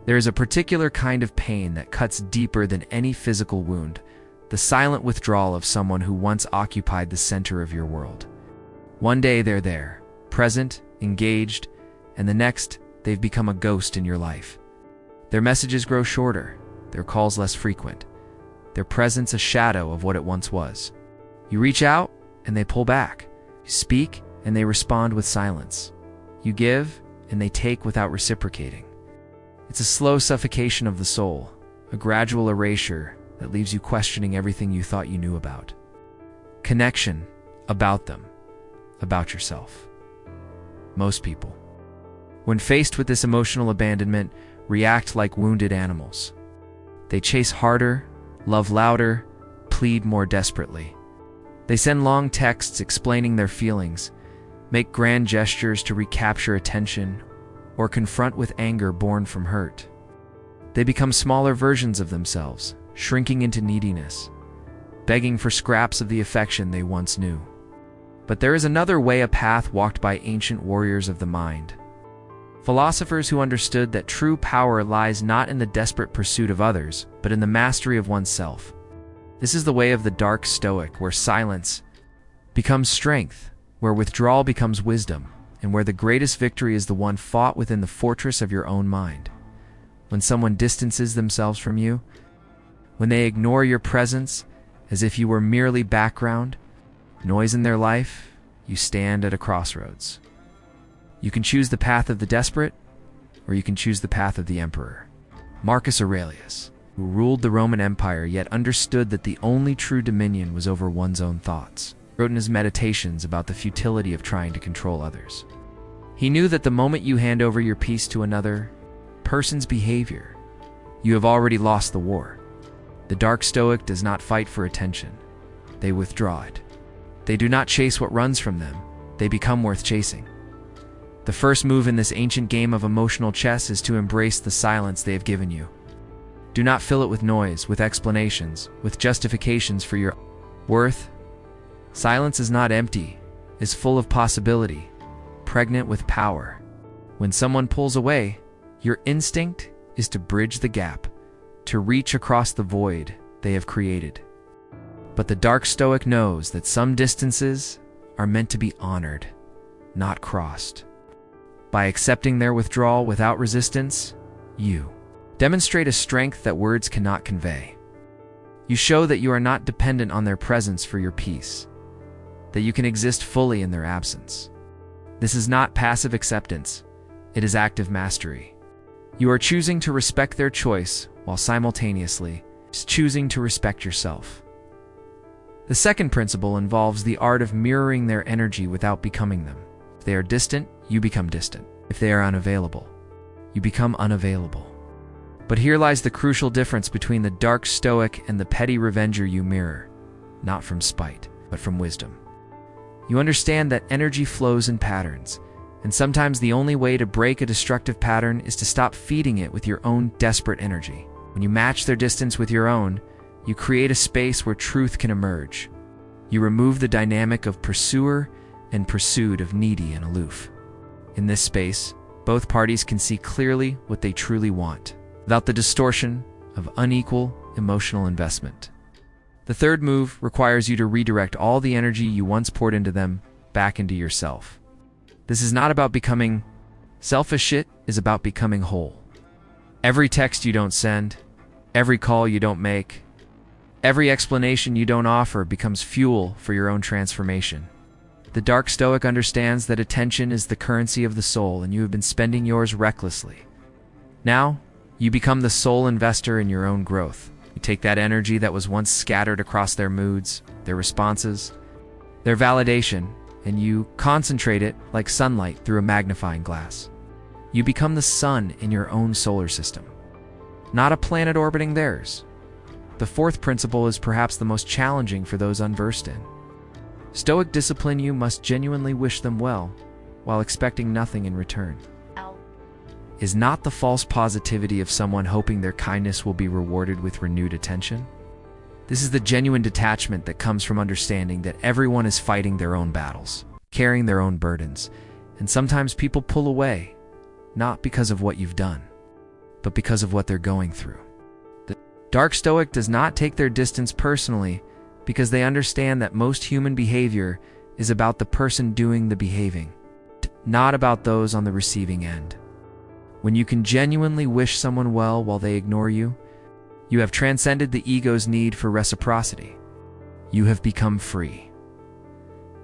There is a particular kind of pain that cuts deeper than any physical wound, the silent withdrawal of someone who once occupied the center of your world. One day they're there, present, engaged, and the next, they've become a ghost in your life. Their messages grow shorter, their calls less frequent, their presence a shadow of what it once was. You reach out, and they pull back. You speak, and they respond with silence. You give, and they take without reciprocating. It's a slow suffocation of the soul, a gradual erasure that leaves you questioning everything you thought you knew about. Connection, about them, about yourself. Most people, when faced with this emotional abandonment, react like wounded animals. They chase harder, love louder, plead more desperately. They send long texts explaining their feelings, make grand gestures to recapture attention, or confront with anger born from hurt. They become smaller versions of themselves, shrinking into neediness, begging for scraps of the affection they once knew. But there is another way, a path walked by ancient warriors of the mind. Philosophers who understood that true power lies not in the desperate pursuit of others, but in the mastery of oneself. This is the way of the Dark Stoic, where silence becomes strength, where withdrawal becomes wisdom, and where the greatest victory is the one fought within the fortress of your own mind. When someone distances themselves from you, when they ignore your presence as if you were merely background, noise in their life, you stand at a crossroads. You can choose the path of the desperate, or you can choose the path of the emperor. Marcus Aurelius, who ruled the Roman Empire yet understood that the only true dominion was over one's own thoughts, wrote in his Meditations about the futility of trying to control others. He knew that the moment you hand over your peace to another person's behavior, you have already lost the war. The Dark Stoic does not fight for attention. They withdraw it. They do not chase what runs from them. They become worth chasing. The first move in this ancient game of emotional chess is to embrace the silence they have given you. Do not fill it with noise, with explanations, with justifications for your worth. Silence is not empty, is full of possibility, pregnant with power. When someone pulls away, your instinct is to bridge the gap, to reach across the void they have created. But the Dark Stoic knows that some distances are meant to be honored, not crossed. By accepting their withdrawal without resistance, you demonstrate a strength that words cannot convey. You show that you are not dependent on their presence for your peace, that you can exist fully in their absence. This is not passive acceptance, it is active mastery. You are choosing to respect their choice while simultaneously choosing to respect yourself. The second principle involves the art of mirroring their energy without becoming them. If they are distant, you become distant. If they are unavailable, you become unavailable. But here lies the crucial difference between the Dark Stoic and the petty revenger you mirror, not from spite, but from wisdom. You understand that energy flows in patterns, and sometimes the only way to break a destructive pattern is to stop feeding it with your own desperate energy. When you match their distance with your own, you create a space where truth can emerge. You remove the dynamic of pursuer and pursued, of needy and aloof. In this space, both parties can see clearly what they truly want, without the distortion of unequal emotional investment. The third move requires you to redirect all the energy you once poured into them back into yourself. This is not about becoming selfish, it is about becoming whole. Every text you don't send, every call you don't make, every explanation you don't offer becomes fuel for your own transformation. The Dark Stoic understands that attention is the currency of the soul, and you have been spending yours recklessly. Now, you become the sole investor in your own growth. You take that energy that was once scattered across their moods, their responses, their validation, and you concentrate it like sunlight through a magnifying glass. You become the sun in your own solar system, not a planet orbiting theirs. The fourth principle is perhaps the most challenging for those unversed in. Stoic discipline you must genuinely wish them well, while expecting nothing in return. Is not the false positivity of someone hoping their kindness will be rewarded with renewed attention? This is the genuine detachment that comes from understanding that everyone is fighting their own battles, carrying their own burdens, and sometimes people pull away, not because of what you've done, but because of what they're going through. The Dark Stoic does not take their distance personally because they understand that most human behavior is about the person doing the behaving, not about those on the receiving end. When you can genuinely wish someone well while they ignore you, you have transcended the ego's need for reciprocity. You have become free.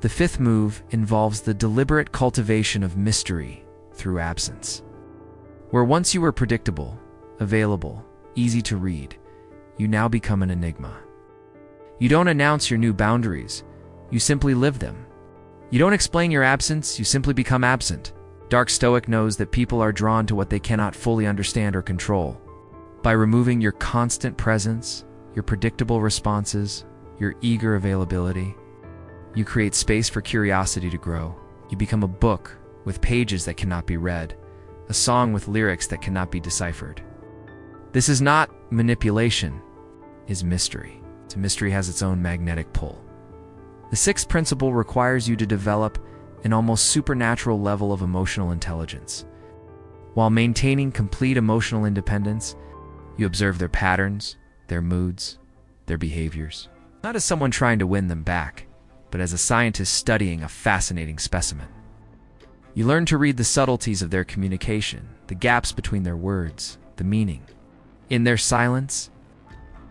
The fifth move involves the deliberate cultivation of mystery through absence. Where once you were predictable, available, easy to read, you now become an enigma. You don't announce your new boundaries, you simply live them. You don't explain your absence, you simply become absent. Dark Stoic knows that people are drawn to what they cannot fully understand or control. By removing your constant presence, your predictable responses, your eager availability, you create space for curiosity to grow. You become a book with pages that cannot be read, a song with lyrics that cannot be deciphered. This is not manipulation, it is mystery. Mystery has its own magnetic pull. The sixth principle requires you to develop an almost supernatural level of emotional intelligence. While maintaining complete emotional independence, you observe their patterns, their moods, their behaviors, not as someone trying to win them back, but as a scientist studying a fascinating specimen. You learn to read the subtleties of their communication, the gaps between their words, the meaning in their silence.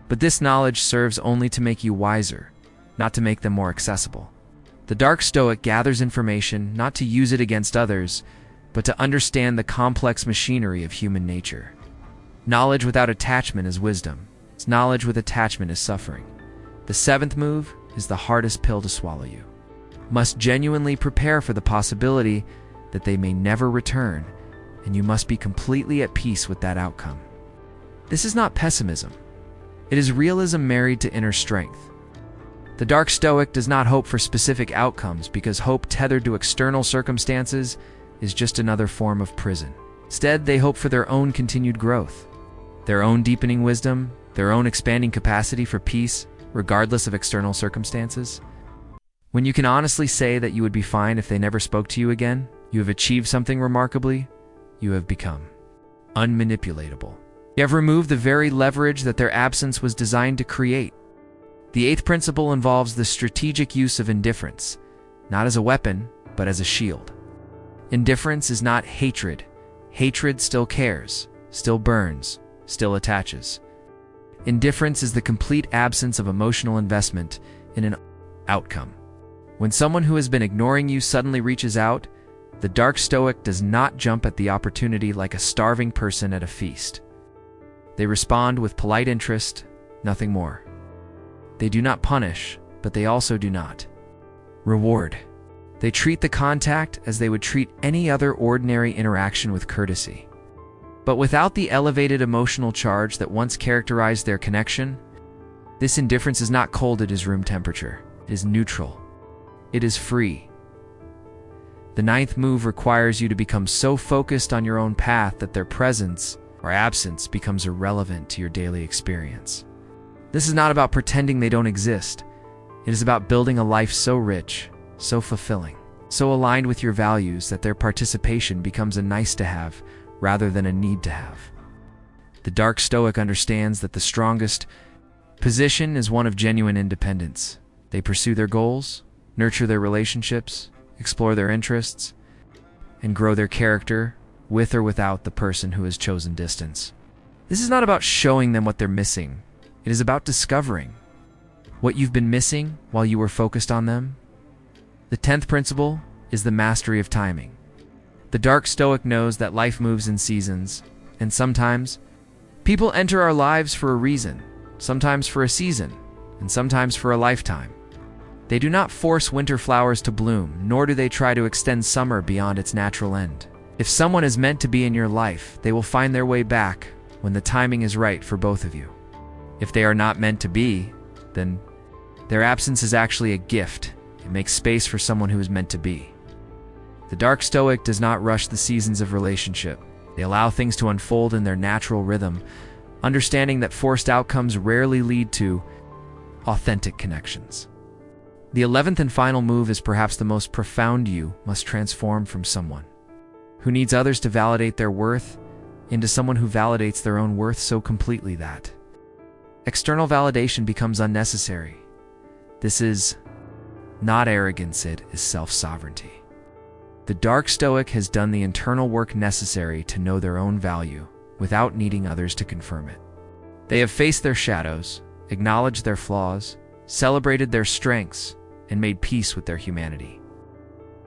But this knowledge serves only to make you wiser, not to make them more accessible. The Dark Stoic gathers information not to use it against others, but to understand the complex machinery of human nature. Knowledge without attachment is wisdom. Knowledge with attachment is suffering. The seventh move is the hardest pill to swallow. You must genuinely prepare for the possibility that they may never return, and you must be completely at peace with that outcome. This is not pessimism. It is realism married to inner strength. The Dark Stoic does not hope for specific outcomes because hope tethered to external circumstances is just another form of prison. Instead, they hope for their own continued growth, their own deepening wisdom, their own expanding capacity for peace, regardless of external circumstances. When you can honestly say that you would be fine if they never spoke to you again, you have achieved something remarkably. You have become unmanipulatable. You have removed the very leverage that their absence was designed to create. The eighth principle involves the strategic use of indifference, not as a weapon, but as a shield. Indifference is not hatred. Hatred still cares, still burns, still attaches. Indifference is the complete absence of emotional investment in an outcome. When someone who has been ignoring you suddenly reaches out, the Dark Stoic does not jump at the opportunity like a starving person at a feast. They respond with polite interest, nothing more. They do not punish, but they also do not reward. They treat the contact as they would treat any other ordinary interaction with courtesy. But without the elevated emotional charge that once characterized their connection, this indifference is not cold, it is room temperature. It is neutral. It is free. The ninth move requires you to become so focused on your own path that their presence or absence becomes irrelevant to your daily experience. This is not about pretending they don't exist. It is about building a life so rich, so fulfilling, so aligned with your values that their participation becomes a nice to have rather than a need to have. The Dark Stoic understands that the strongest position is one of genuine independence. They pursue their goals, nurture their relationships, explore their interests, and grow their character with or without the person who has chosen distance. This is not about showing them what they're missing. It is about discovering what you've been missing while you were focused on them. The 10th principle is the mastery of timing. The Dark Stoic knows that life moves in seasons, and sometimes people enter our lives for a reason, sometimes for a season, and sometimes for a lifetime. They do not force winter flowers to bloom, nor do they try to extend summer beyond its natural end. If someone is meant to be in your life, they will find their way back when the timing is right for both of you. If they are not meant to be, then their absence is actually a gift. It makes space for someone who is meant to be. The Dark Stoic does not rush the seasons of relationship. They allow things to unfold in their natural rhythm, understanding that forced outcomes rarely lead to authentic connections. The 11th and final move is perhaps the most profound. You must transform from someone who needs others to validate their worth into someone who validates their own worth so completely that external validation becomes unnecessary. This is not arrogance, it is self-sovereignty. The Dark Stoic has done the internal work necessary to know their own value without needing others to confirm it. They have faced their shadows, acknowledged their flaws, celebrated their strengths, and made peace with their humanity.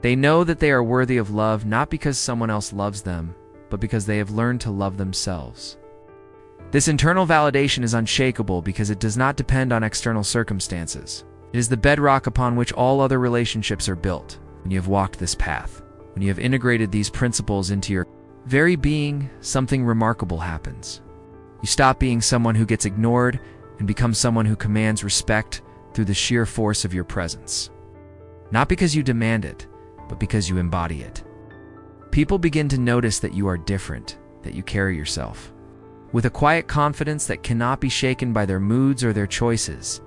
They know that they are worthy of love not because someone else loves them, but because they have learned to love themselves. This internal validation is unshakable because it does not depend on external circumstances. It is the bedrock upon which all other relationships are built. When you have walked this path, when you have integrated these principles into your very being, something remarkable happens. You stop being someone who gets ignored and become someone who commands respect through the sheer force of your presence. Not because you demand it, but because you embody it. People begin to notice that you are different, that you carry yourself with a quiet confidence that cannot be shaken by their moods or their choices.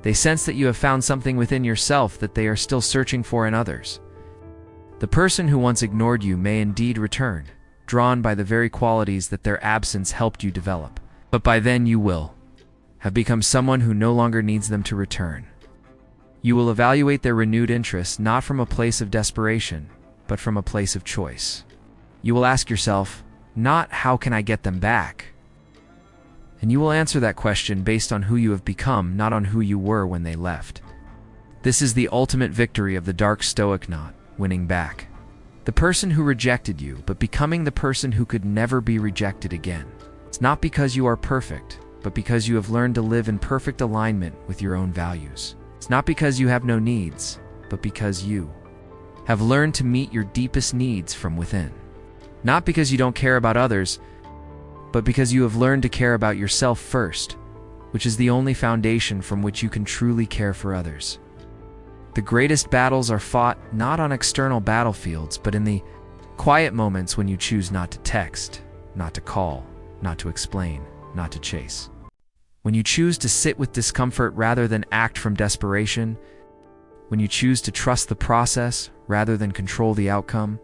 They sense that you have found something within yourself that they are still searching for in others. The person who once ignored you may indeed return, drawn by the very qualities that their absence helped you develop. But by then you will have become someone who no longer needs them to return. You will evaluate their renewed interest not from a place of desperation, but from a place of choice. You will ask yourself, not how can I get them back? And you will answer that question based on who you have become, not on who you were when they left. This is the ultimate victory of the Dark Stoic, not winning back the person who rejected you, but becoming the person who could never be rejected again. It's not because you are perfect, but because you have learned to live in perfect alignment with your own values. It's not because you have no needs, but because you have learned to meet your deepest needs from within. Not because you don't care about others, but because you have learned to care about yourself first, which is the only foundation from which you can truly care for others. The greatest battles are fought not on external battlefields, but in the quiet moments when you choose not to text, not to call, not to explain, not to chase. When you choose to sit with discomfort rather than act from desperation, when you choose to trust the process rather than control the outcome,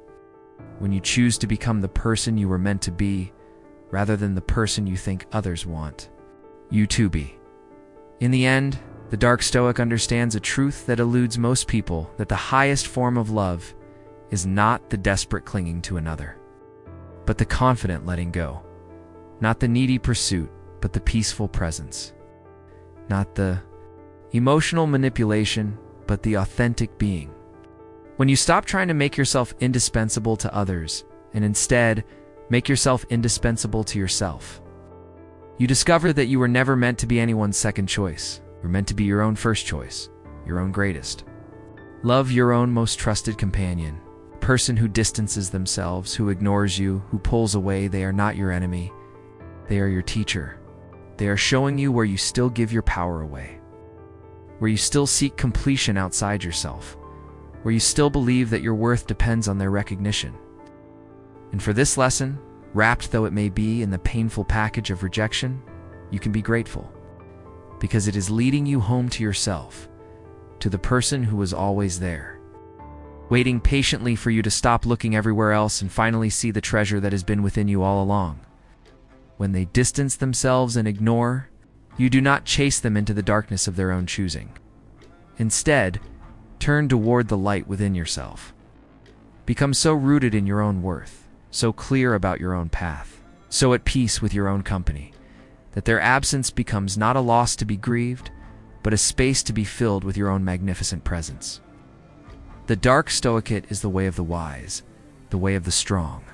when you choose to become the person you were meant to be rather than the person you think others want you to be. In the end, the Dark Stoic understands a truth that eludes most people, that the highest form of love is not the desperate clinging to another, but the confident letting go. Not the needy pursuit, but the peaceful presence. Not the emotional manipulation, but the authentic being. When you stop trying to make yourself indispensable to others, and instead make yourself indispensable to yourself, you discover that you were never meant to be anyone's second choice. You're meant to be your own first choice, your own greatest. Love your own most trusted companion, a person who distances themselves, who ignores you, who pulls away. They are not your enemy. They are your teacher. They are showing you where you still give your power away, where you still seek completion outside yourself, where you still believe that your worth depends on their recognition. And for this lesson, wrapped though it may be in the painful package of rejection, you can be grateful, because it is leading you home to yourself, to the person who was always there, waiting patiently for you to stop looking everywhere else and finally see the treasure that has been within you all along. When they distance themselves and ignore, you do not chase them into the darkness of their own choosing. Instead, turn toward the light within yourself. Become so rooted in your own worth, so clear about your own path, so at peace with your own company, that their absence becomes not a loss to be grieved, but a space to be filled with your own magnificent presence. The Dark Stoicate is the way of the wise, the way of the strong,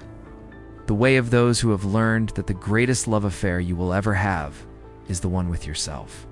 the way of those who have learned that the greatest love affair you will ever have is the one with yourself.